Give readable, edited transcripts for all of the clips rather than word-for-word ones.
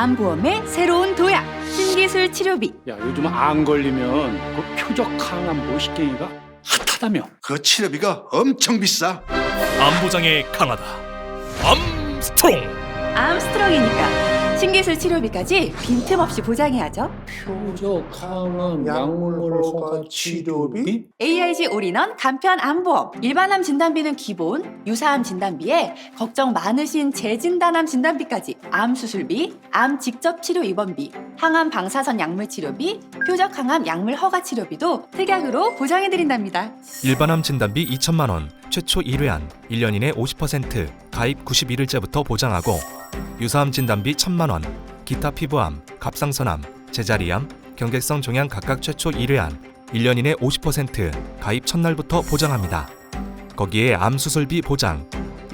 암보험의 새로운 도약, 신기술 치료비. 야, 요즘 암 걸리면 그 표적 항암 모식갱이가 핫하다며. 그 치료비가 엄청 비싸. 암보장에 강하다. 암스트롱. 암스트롱이니까 신기술 치료비까지 빈틈없이 보장해야죠. 표적 항암 약물 허가 치료비? AIG 올인원 간편 암보험. 일반암 진단비는 기본, 유사암 진단비에 걱정 많으신 재진단암 진단비까지, 암 수술비, 암 직접 치료 입원비, 항암 방사선 약물 치료비, 표적 항암 약물 허가 치료비도 특약으로 보장해드린답니다. 일반암 진단비 2천만 원, 최초 1회안, 1년 이내 50%, 가입 91일째부터 보장하고, 유사암 진단비 1,000만 원, 기타 피부암, 갑상선암, 제자리암, 경계성 종양 각각 최초 1회안, 1년 이내 50%, 가입 첫날부터 보장합니다. 거기에 암 수술비 보장,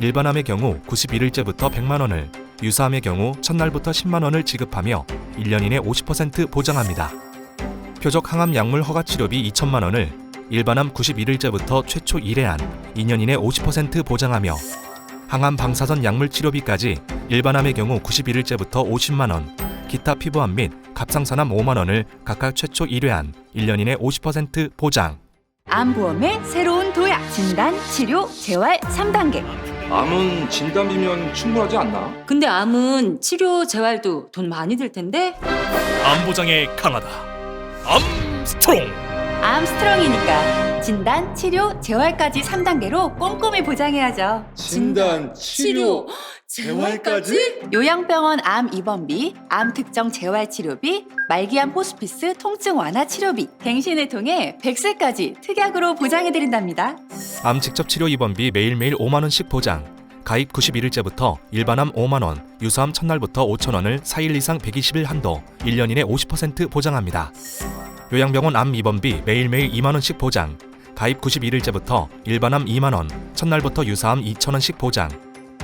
일반암의 경우 91일째부터 100만 원을, 유사암의 경우 첫날부터 10만 원을 지급하며 1년 이내 50% 보장합니다. 표적 항암 약물 허가 치료비 2천만 원을 일반암 91일째부터 최초 1회안, 2년 이내 50% 보장하며, 항암 방사선 약물 치료비까지 일반암의 경우 91일째부터 50만 원, 기타 피부암 및 갑상선암 5만 원을 각각 최초 1회안, 1년 이내 50% 보장. 암보험의 새로운 도약, 진단, 치료, 재활 3단계. 암은 진단비면 충분하지 않나? 근데 암은 치료 재활도 돈 많이 들 텐데? 암보장에 강하다. 암스트롱. 암스트롱이니까 진단, 치료, 재활까지 3단계로 꼼꼼히 보장해야죠. 진단, 치료, 재활까지? 요양병원 암 입원비, 암 특정 재활 치료비, 말기암 호스피스 통증 완화 치료비, 갱신을 통해 100세까지 특약으로 보장해드린답니다. 암 직접 치료 입원비 매일매일 5만 원씩 보장. 가입 91일째부터 일반암 5만 원, 유사암 첫날부터 5천 원을 4일 이상 120일 한도, 1년 이내 50% 보장합니다. 요양병원 암 입원비 매일매일 2만 원씩 보장. 가입 91일째부터 일반암 2만 원, 첫날부터 유사암 2천 원씩 보장.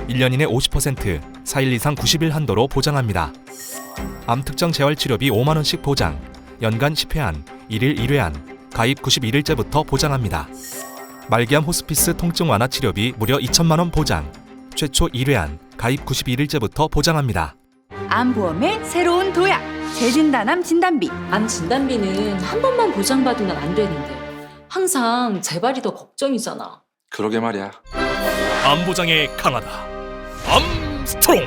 1년 이내 50%, 4일 이상 90일 한도로 보장합니다. 암 특정 재활 치료비 5만 원씩 보장. 연간 10회안, 1일 1회안, 가입 91일째부터 보장합니다. 말기암 호스피스 통증 완화 치료비 무려 2천만 원 보장. 최초 1회안, 가입 91일째부터 보장합니다. 암보험의 새로운 도약, 재진단암 진단비. 암 진단비는 한 번만 보장받으면 안 되는데 항상 재발이 더 걱정이잖아. 그러게 말이야. 암보장에 강하다. 암스트롱.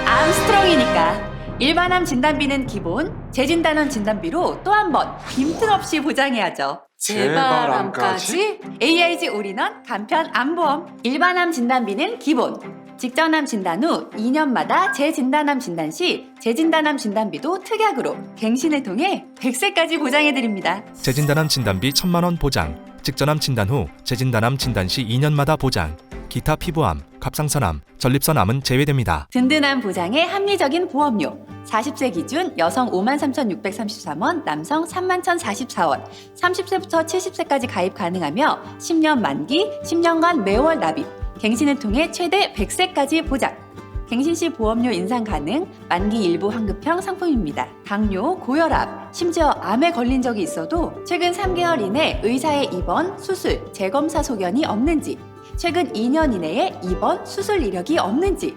암스트롱이니까 일반암 진단비는 기본, 재진단암 진단비로 또 한 번 빈틈없이 보장해야죠. 재발암까지? AIG 올인원 간편 암보험. 일반암 진단비는 기본, 직전암 진단 후 2년마다 재진단암 진단 시 재진단암 진단비도 특약으로 갱신을 통해 100세까지 보장해드립니다. 재진단암 진단비 1,000만 원 보장. 직전암 진단 후 재진단암 진단 시 2년마다 보장. 기타 피부암, 갑상선암, 전립선암은 제외됩니다. 든든한 보장의 합리적인 보험료. 40세 기준 여성 53,633원, 남성 31,044원, 30세부터 70세까지 가입 가능하며 10년 만기, 10년간 매월 납입, 갱신을 통해 최대 100세까지 보장. 갱신 시 보험료 인상 가능, 만기 일부 환급형 상품입니다. 당뇨, 고혈압, 심지어 암에 걸린 적이 있어도 최근 3개월 이내 의사의 입원, 수술, 재검사 소견이 없는지, 최근 2년 이내에 입원, 수술 이력이 없는지,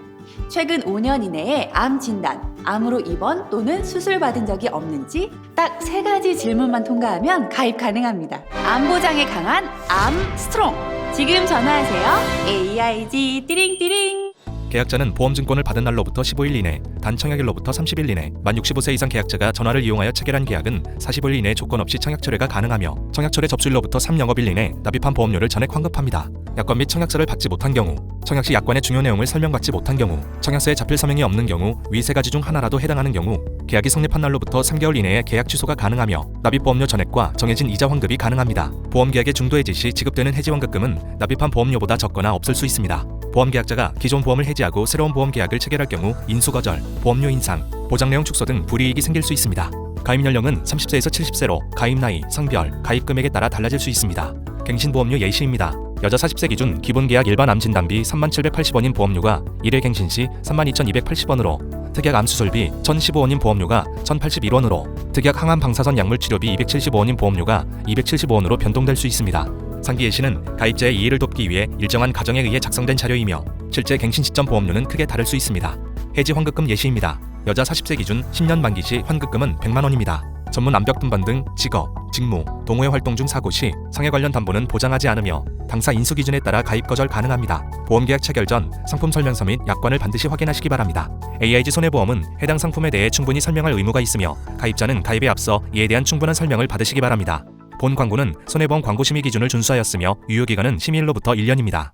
최근 5년 이내에 암 진단, 암으로 입원 또는 수술 받은 적이 없는지 딱 3가지 질문만 통과하면 가입 가능합니다. 암 보장에 강한 암스트롱. 지금 전화하세요. AIG 띠링띠링. 계약자는 보험증권을 받은 날로부터 15일 이내, 단 청약일로부터 30일 이내, 만 65세 이상 계약자가 전화를 이용하여 체결한 계약은 45일 이내 조건 없이 청약 철회가 가능하며, 청약 철회 접수일로부터 3영업일 이내 납입한 보험료를 전액 환급합니다. 약관 및 청약서를 받지 못한 경우, 청약 시 약관의 중요 내용을 설명받지 못한 경우, 청약서에 자필 서명이 없는 경우, 위 3가지 중 하나라도 해당하는 경우, 계약이 성립한 날로부터 3개월 이내에 계약 취소가 가능하며, 납입보험료 전액과 정해진 이자 환급이 가능합니다. 보험계약의 중도 해지 시 지급되는 해지 환급금은 납입한 보험료보다 적거나 없을 수 있습니다. 보험계약자가 기존 보험을 해지하고 새로운 보험계약을 체결할 경우 인수거절, 보험료 인상, 보장내용 축소 등 불이익이 생길 수 있습니다. 가입 연령은 30세에서 70세로 가입 나이, 성별, 가입 금액에 따라 달라질 수 있습니다. 갱신보험료 예시입니다. 여자 40세 기준 기본계약 일반 암 진단비 3780원인 보험료가 1회 갱신 시 32,280원으로, 특약 암 수술비 1,015원인 보험료가 1,081원으로, 특약 항암 방사선 약물 치료비 275원인 보험료가 275원으로 변동될 수 있습니다. 상기 예시는 가입자의 이해를 돕기 위해 일정한 가정에 의해 작성된 자료이며 실제 갱신 시점 보험료는 크게 다를 수 있습니다. 해지 환급금 예시입니다. 여자 40세 기준 10년 만기 시 환급금은 100만 원입니다. 전문 암벽 등반 등 직업, 직무, 동호회 활동 중 사고 시 상해 관련 담보는 보장하지 않으며 당사 인수 기준에 따라 가입 거절 가능합니다. 보험계약 체결 전 상품 설명서 및 약관을 반드시 확인하시기 바랍니다. AIG 손해보험은 해당 상품에 대해 충분히 설명할 의무가 있으며 가입자는 가입에 앞서 이에 대한 충분한 설명을 받으시기 바랍니다. 본 광고는 손해보험 광고 심의 기준을 준수하였으며 유효기간은 심의일로부터 1년입니다.